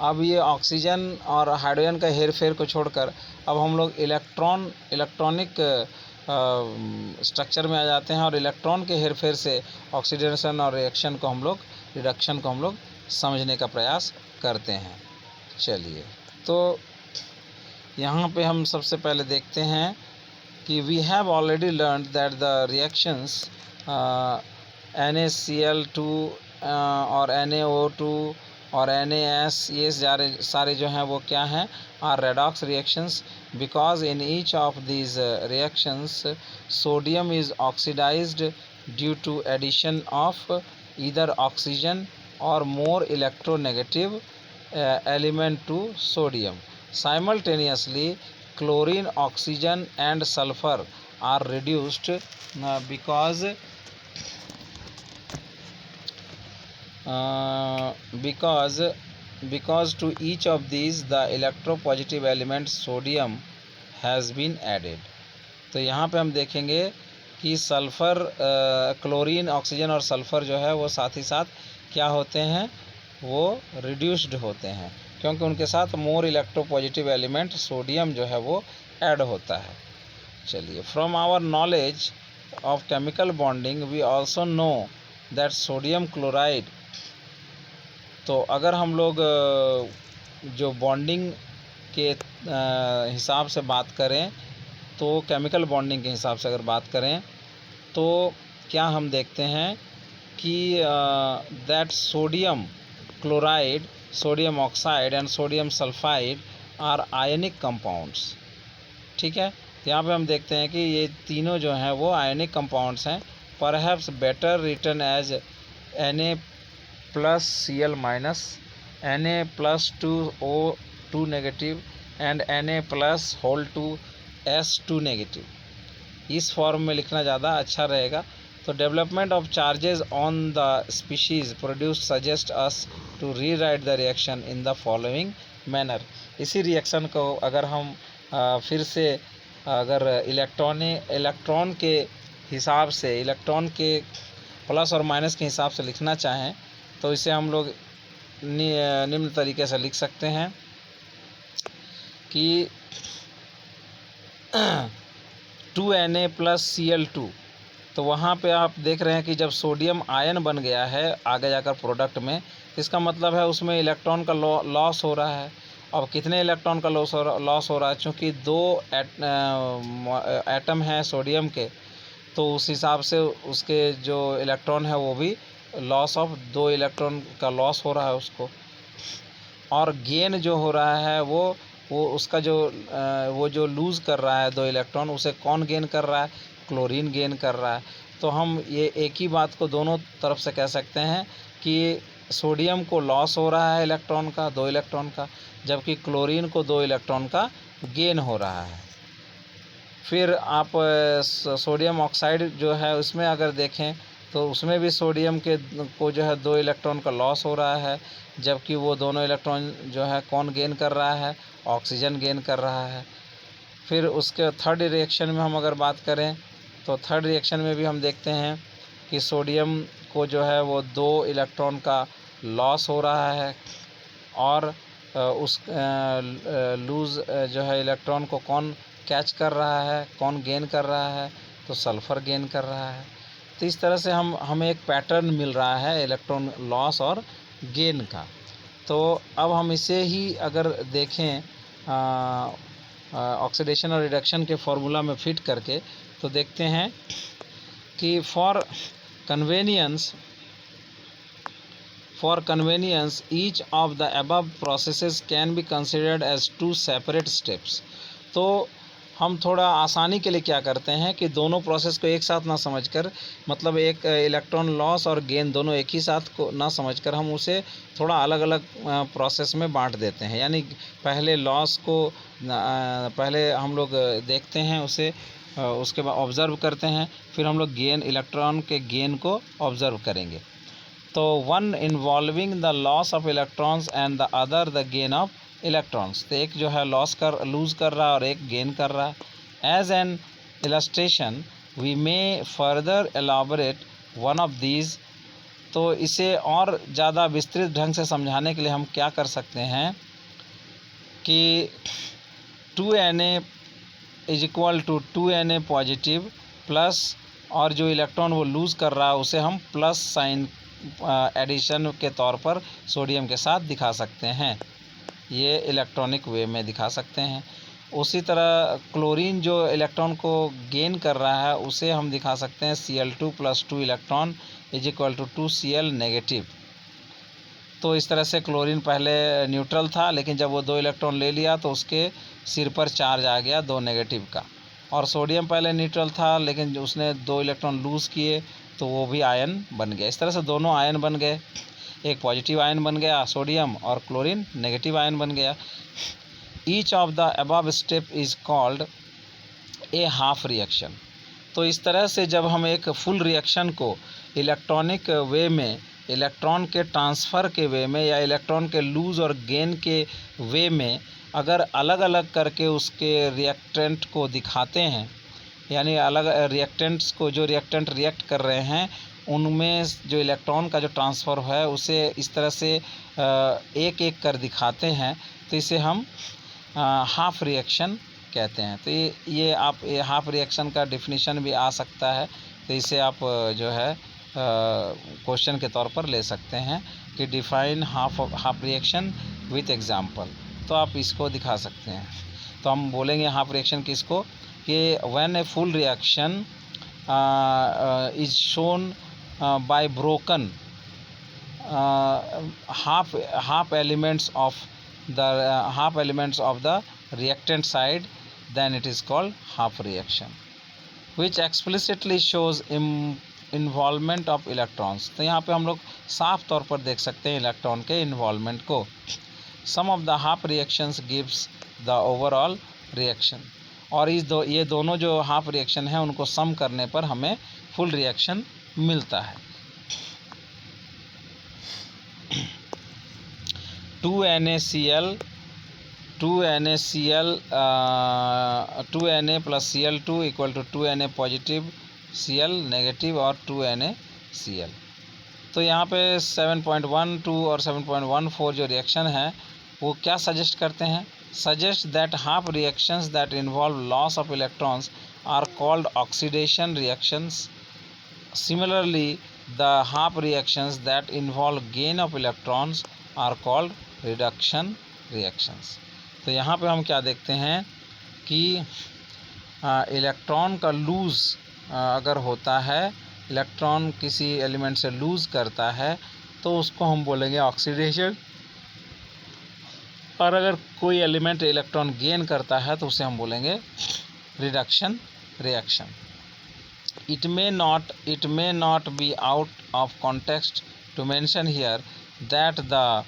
अब ये ऑक्सीजन और हाइड्रोजन का हेर फेर को छोड़कर अब हम लोग इलेक्ट्रॉनिक स्ट्रक्चर में आ जाते हैं और इलेक्ट्रॉन के हेर फेर से ऑक्सीडेशन और रिएक्शन को हम लोग, रिडक्शन को हम लोग समझने का प्रयास करते हैं। चलिए, तो यहाँ पे हम सबसे पहले देखते हैं कि we have already learn that the reactions NaCl2 और NaO2 और NaS, ये सारे जो हैं वो क्या हैं, are redox reactions, because in each of these reactions sodium is oxidised due to addition of either oxygen or more electronegative element to sodium. Simultaneously, chlorine, oxygen and sulfur are reduced because to each of these the electropositive element sodium has been added। तो यहाँ पे हम देखेंगे कि sulphur, chlorine, oxygen और sulphur जो है वो साथ ही साथ क्या होते हैं, वो रिड्यूस्ड होते हैं, क्योंकि उनके साथ मोर इलेक्ट्रोपॉजिटिव एलिमेंट सोडियम जो है वो ऐड होता है। चलिए, from our knowledge of chemical bonding we also know that sodium chloride. तो अगर हम लोग जो बॉन्डिंग के हिसाब से बात करें, तो केमिकल बॉन्डिंग के हिसाब से अगर बात करें तो क्या हम देखते हैं कि that sodium chloride, sodium oxide and sodium sulphide are ionic compounds. ठीक है, तो यहाँ पे हम देखते हैं कि ये तीनों जो हैं वो आयनिक कंपाउंड्स हैं। Perhaps better written as Na+Cl-, Na+2O2 negative and Na+2S2 negative. इस फॉर्म में लिखना ज़्यादा अच्छा रहेगा, तो development of charges on the species produce suggest us to rewrite the reaction in the following manner. इसी रिएक्शन को अगर हम फिर से अगर इलेक्ट्रॉन के हिसाब से, इलेक्ट्रॉन के प्लस और माइनस के हिसाब से लिखना चाहें तो इसे हम लोग निम्न तरीके से लिख सकते हैं कि 2Na + Cl2। तो वहाँ पे आप देख रहे हैं कि जब सोडियम आयन बन गया है आगे जाकर प्रोडक्ट में, इसका मतलब है उसमें इलेक्ट्रॉन का लॉस हो रहा है। अब कितने इलेक्ट्रॉन का लॉस हो रहा है? चूँकि 2 एटम हैं सोडियम के, तो उस हिसाब से उसके जो इलेक्ट्रॉन है वो भी लॉस ऑफ 2 इलेक्ट्रॉन का लॉस हो रहा है उसको। और गेन जो हो रहा है वो उसका जो वो जो लूज़ कर रहा है 2 इलेक्ट्रॉन, उसे कौन गेन कर रहा है? क्लोरीन गेन कर रहा है। तो हम ये एक ही बात को दोनों तरफ से कह सकते हैं कि सोडियम को लॉस हो रहा है इलेक्ट्रॉन का, 2 इलेक्ट्रॉन का, जबकि क्लोरीन को 2 इलेक्ट्रॉन का गेन हो रहा है। फिर आप सोडियम ऑक्साइड जो है उसमें अगर देखें तो उसमें भी सोडियम को जो है 2 इलेक्ट्रॉन का लॉस हो रहा है, जबकि वो दोनों इलेक्ट्रॉन जो है कौन गेन कर रहा है? ऑक्सीजन गेन कर रहा है। फिर उसके थर्ड रिएक्शन में हम अगर बात करें तो थर्ड रिएक्शन में भी हम देखते हैं कि सोडियम को जो है वो 2 इलेक्ट्रॉन का लॉस हो रहा है, और उस लूज़ जो है इलेक्ट्रॉन को कौन कैच कर रहा है, कौन गेन कर रहा है? तो सल्फ़र गेन कर रहा है। तो इस तरह से हमें एक पैटर्न मिल रहा है इलेक्ट्रॉन लॉस और गेन का। तो अब हम इसे ही अगर देखें ऑक्सीडेशन और रिडक्शन के फॉर्मूला में फिट करके, तो देखते हैं कि for convenience each of the above processes can be considered as 2 separate steps। तो हम थोड़ा आसानी के लिए क्या करते हैं कि दोनों प्रोसेस को एक साथ ना समझकर, मतलब एक इलेक्ट्रॉन लॉस और गेन दोनों एक ही साथ को ना समझकर, हम उसे थोड़ा अलग अलग प्रोसेस में बांट देते हैं। यानी पहले लॉस को पहले हम लोग देखते हैं उसे, उसके बाद ऑब्ज़र्व करते हैं, फिर हम लोग इलेक्ट्रॉन के गेन को ऑब्ज़र्व करेंगे। तो one involving the loss of electrons and the other the gain of electrons. तो एक जो है लूज़ कर रहा है और एक गेन कर रहा है। As an illustration we may further elaborate one of these. तो इसे और ज़्यादा विस्तृत ढंग से समझाने के लिए हम क्या कर सकते हैं कि 2Na = 2Na पॉजिटिव प्लस, और जो इलेक्ट्रॉन वो लूज़ कर रहा है उसे हम प्लस साइन एडिशन के तौर पर सोडियम के साथ दिखा सकते हैं। ये इलेक्ट्रॉनिक वे में दिखा सकते हैं। उसी तरह क्लोरीन जो इलेक्ट्रॉन को गेन कर रहा है उसे हम दिखा सकते हैं Cl2 + 2 इलेक्ट्रॉन = 2Cl नेगेटिव। तो इस तरह से क्लोरीन पहले न्यूट्रल था, लेकिन जब वो 2 इलेक्ट्रॉन ले लिया तो उसके सिर पर चार्ज आ गया 2 नेगेटिव का। और सोडियम पहले न्यूट्रल था, लेकिन उसने 2 इलेक्ट्रॉन लूज़ किए तो वो भी आयन बन गया। इस तरह से दोनों आयन बन गए, एक पॉजिटिव आयन बन गया सोडियम और क्लोरीन नेगेटिव आयन बन गया। Each of the above step is called a half reaction. तो इस तरह से जब हम एक फुल रिएक्शन को इलेक्ट्रॉनिक वे में, इलेक्ट्रॉन के ट्रांसफ़र के वे में, या इलेक्ट्रॉन के लूज़ और गेन के वे में अगर अलग अलग करके उसके रिएक्टेंट को दिखाते हैं, यानी अलग रिएक्टेंट्स को, जो रिएक्टेंट रिएक्ट कर रहे हैं उनमें जो इलेक्ट्रॉन का जो ट्रांसफ़र है उसे इस तरह से एक एक कर दिखाते हैं, तो इसे हम हाफ रिएक्शन कहते हैं। तो ये हाफ रिएक्शन का डिफिनीशन भी आ सकता है, तो इसे आप जो है क्वेश्चन के तौर पर ले सकते हैं कि define half reaction with example. तो आप इसको दिखा सकते हैं। तो हम बोलेंगे हाफ रिएक्शन किसको, कि when a full reaction is shown by broken half elements of the reactant side, then it is called half reaction, which explicitly shows involvement of electrons। तो यहाँ पे हम लोग साफ तौर पर देख सकते हैं इलेक्ट्रॉन के इन्वॉल्वमेंट को। Sum of the half reactions gives the overall reaction. और ये दोनों जो हाफ रिएक्शन हैं उनको सम करने पर हमें फुल रिएक्शन मिलता है। 2NaCl 2Na plus Cl2 equal to 2Na positive Cl negative और 2NaCl। तो यहाँ पे 7.12 और 7.14 जो रिएक्शन है वो क्या सजेस्ट करते हैं? Suggest that half reactions that involve loss of electrons are called oxidation reactions. Similarly the half reactions that involve gain of electrons are called reduction reactions. तो यहाँ पे हम क्या देखते हैं कि इलेक्ट्रॉन का लूज़ अगर होता है, इलेक्ट्रॉन किसी एलिमेंट से लूज़ करता है तो उसको हम बोलेंगे ऑक्सीडेशन, और अगर कोई एलिमेंट इलेक्ट्रॉन गेन करता है तो उसे हम बोलेंगे reduction reaction. It may not be out of context to mention here that the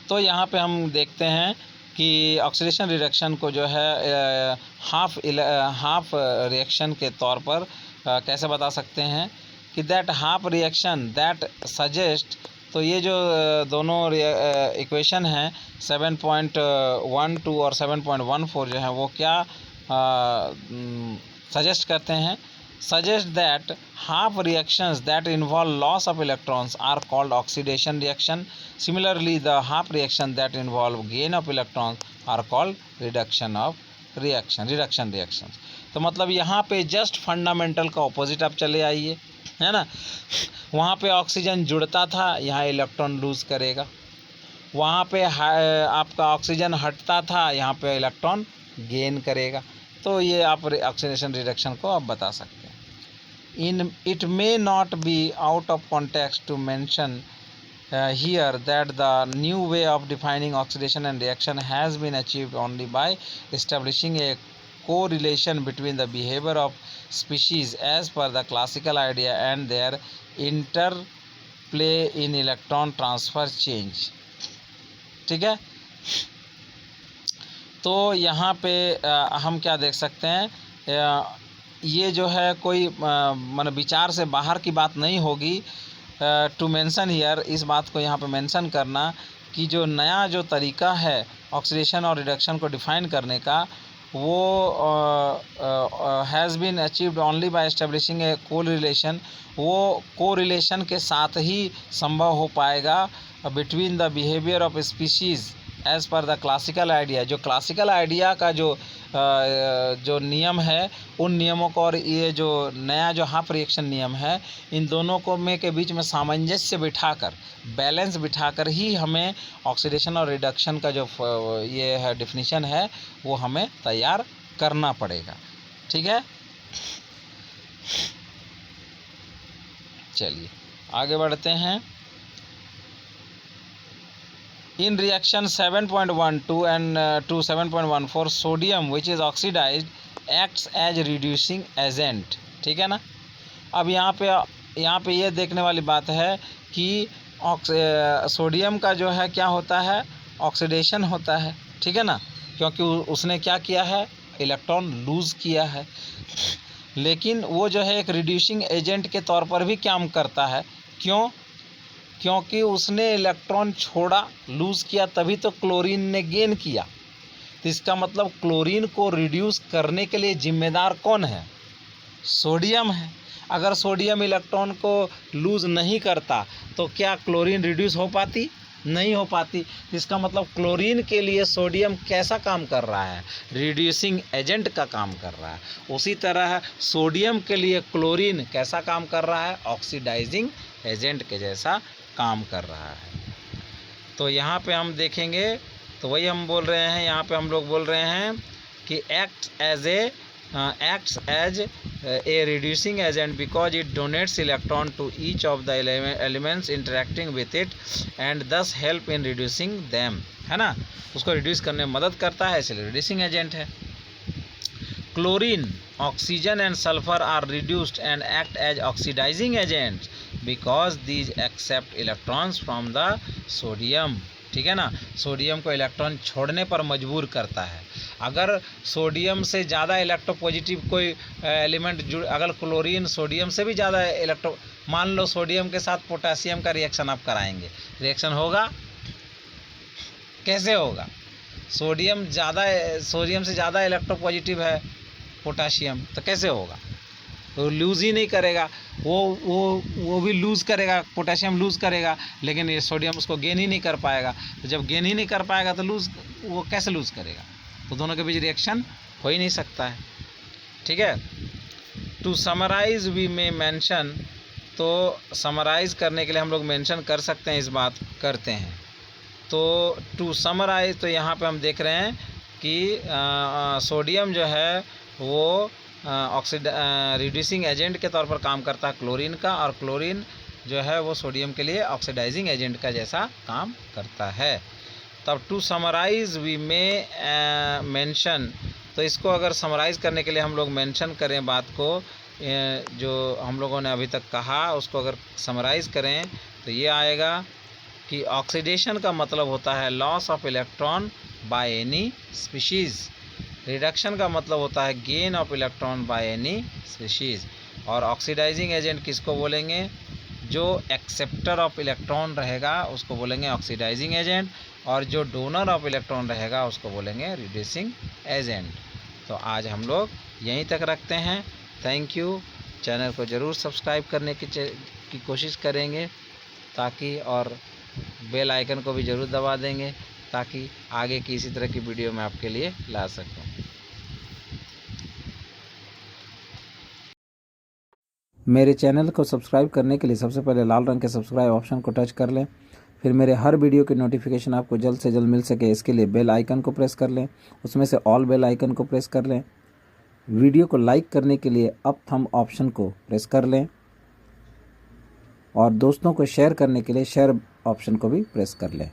तो यहाँ पे हम देखते हैं कि ऑक्सीडेशन रिडक्शन को जो है हाफ रिएक्शन के तौर पर कैसे बता सकते हैं कि that half reaction that suggest. तो ये जो दोनों इक्वेशन हैं 7.12 और 7.14 जो है वो क्या सजेस्ट करते हैं? suggest that half reactions that involve loss of electrons are called oxidation reaction. Similarly, the half reaction that involve gain of electrons are called reduction reactions. तो मतलब यहाँ पे जस्ट फंडामेंटल का ऑपोजिट आप चले आइए, है ना। वहाँ पे ऑक्सीजन जुड़ता था, यहाँ इलेक्ट्रॉन लूज करेगा। वहाँ पे आपका ऑक्सीजन हटता था, यहाँ पे इलेक्ट्रॉन गेन करेगा। तो ये आप ऑक्सीडेशन रिडक्शन को आप बता सकते हैं। It may not be out of context to mention here that the new way of defining oxidation and reaction has been achieved only by establishing a correlation between the behavior of species as per the classical idea and their interplay in electron transfer change। ठीक है, तो यहाँ पे हम क्या देख सकते हैं, ये जो है कोई मतलब विचार से बाहर की बात नहीं होगी टू मेंशन हियर, इस बात को यहाँ पे मेंशन करना कि जो नया जो तरीका है ऑक्सीडेशन और रिडक्शन को डिफाइन करने का वो has been achieved only by establishing a correlation. वो कोरिलेशन के साथ ही संभव हो पाएगा between the behaviour of species as per the classical idea. जो क्लासिकल आइडिया का जो नियम है उन नियमों को और ये जो नया जो हाफ रिएक्शन नियम है, इन दोनों को में के बीच में सामंजस्य बिठाकर, बैलेंस बिठाकर ही हमें ऑक्सीडेशन और रिडक्शन का जो ये है डिफिनीशन है वो हमें तैयार करना पड़ेगा। ठीक है, चलिए आगे बढ़ते हैं। In reaction 7.12 and to 7.14 sodium which is oxidized acts as reducing agent। ठीक है ना। अब यहाँ पे ये देखने वाली बात है कि सोडियम का जो है क्या होता है, ऑक्सीडेशन होता है। ठीक है ना, क्योंकि उसने क्या किया है, इलेक्ट्रॉन लूज़ किया है। लेकिन वो जो है एक रिड्यूसिंग एजेंट के तौर पर भी काम करता है। क्योंकि उसने इलेक्ट्रॉन छोड़ा, लूज़ किया, तभी तो क्लोरीन ने गेन किया। तो इसका मतलब क्लोरीन को रिड्यूस करने के लिए जिम्मेदार कौन है, सोडियम है। अगर सोडियम इलेक्ट्रॉन को लूज़ नहीं करता तो क्या क्लोरीन रिड्यूस हो पाती, नहीं हो पाती। इसका मतलब क्लोरीन के लिए सोडियम कैसा काम कर रहा है, रिड्यूसिंग एजेंट का काम कर रहा है। उसी तरह सोडियम के लिए क्लोरीन कैसा काम कर रहा है, ऑक्सीडाइजिंग एजेंट के जैसा काम कर रहा है। तो यहाँ पे हम देखेंगे तो वही हम बोल रहे हैं, यहाँ पे हम लोग बोल रहे हैं कि acts as a reducing agent because it donates electron to each of the elements interacting with it and thus help in reducing them, है ना। उसको रिड्यूस करने में मदद करता है, इसलिए रिड्यूसिंग एजेंट है। Chlorine, oxygen and sulfur are reduced and act as oxidizing agents because these accept electrons from the sodium। ठीक है ना, सोडियम को इलेक्ट्रॉन छोड़ने पर मजबूर करता है। अगर सोडियम से ज़्यादा इलेक्ट्रोपॉजिटिव कोई एलिमेंट अगर क्लोरीन सोडियम से भी ज़्यादा मान लो सोडियम के साथ पोटेशियम का रिएक्शन आप कराएंगे, रिएक्शन होगा? कैसे होगा? सोडियम से ज़्यादा इलेक्ट्रोपॉजिटिव है पोटेशियम, तो कैसे होगा? तो लूज़ ही नहीं करेगा, वो भी लूज़ करेगा, पोटेशियम लूज़ करेगा, लेकिन ये सोडियम उसको गेन ही नहीं कर पाएगा। तो जब गेन ही नहीं कर पाएगा तो वो कैसे लूज़ करेगा? तो दोनों के बीच रिएक्शन हो ही नहीं सकता है। ठीक है। टू समराइज़ वी में मेंशन, तो समराइज़ करने के लिए हम लोग मेंशन कर सकते हैं, इस बात करते हैं। तो टू समराइज़, तो यहाँ पे हम देख रहे हैं कि सोडियम जो है वो रिड्यूसिंग एजेंट के तौर पर काम करता है क्लोरीन का, और क्लोरीन जो है वो सोडियम के लिए ऑक्सीडाइजिंग एजेंट का जैसा काम करता है। तब टू समराइज़ वी में मेंशन, तो इसको अगर समराइज़ करने के लिए हम लोग मेंशन करें बात को, जो हम लोगों ने अभी तक कहा उसको अगर समराइज़ करें तो ये आएगा कि ऑक्सीडेशन का मतलब होता है loss of electron by any species, reduction का मतलब होता है gain of electron by any species, और ऑक्सीडाइजिंग एजेंट किसको बोलेंगे? जो एक्सेप्टर ऑफ इलेक्ट्रॉन रहेगा उसको बोलेंगे ऑक्सीडाइजिंग एजेंट, और जो डोनर ऑफ इलेक्ट्रॉन रहेगा उसको बोलेंगे रिड्यूसिंग एजेंट। तो आज हम लोग यहीं तक रखते हैं। Thank you. चैनल को ज़रूर सब्सक्राइब करने की कोशिश करेंगे ताकि, और बेल आइकन को भी ज़रूर दबा देंगे ताकि आगे की इसी तरह की वीडियो मैं आपके लिए ला सकूं। मेरे चैनल को सब्सक्राइब करने के लिए सबसे पहले लाल रंग के सब्सक्राइब ऑप्शन को टच कर लें, फिर मेरे हर वीडियो की नोटिफिकेशन आपको जल्द से जल्द मिल सके इसके लिए बेल आइकन को प्रेस कर लें, उसमें से ऑल बेल आइकन को प्रेस कर लें। वीडियो को लाइक करने के लिए अप थंब ऑप्शन को प्रेस कर लें, और दोस्तों को शेयर करने के लिए शेयर ऑप्शन को भी प्रेस कर लें।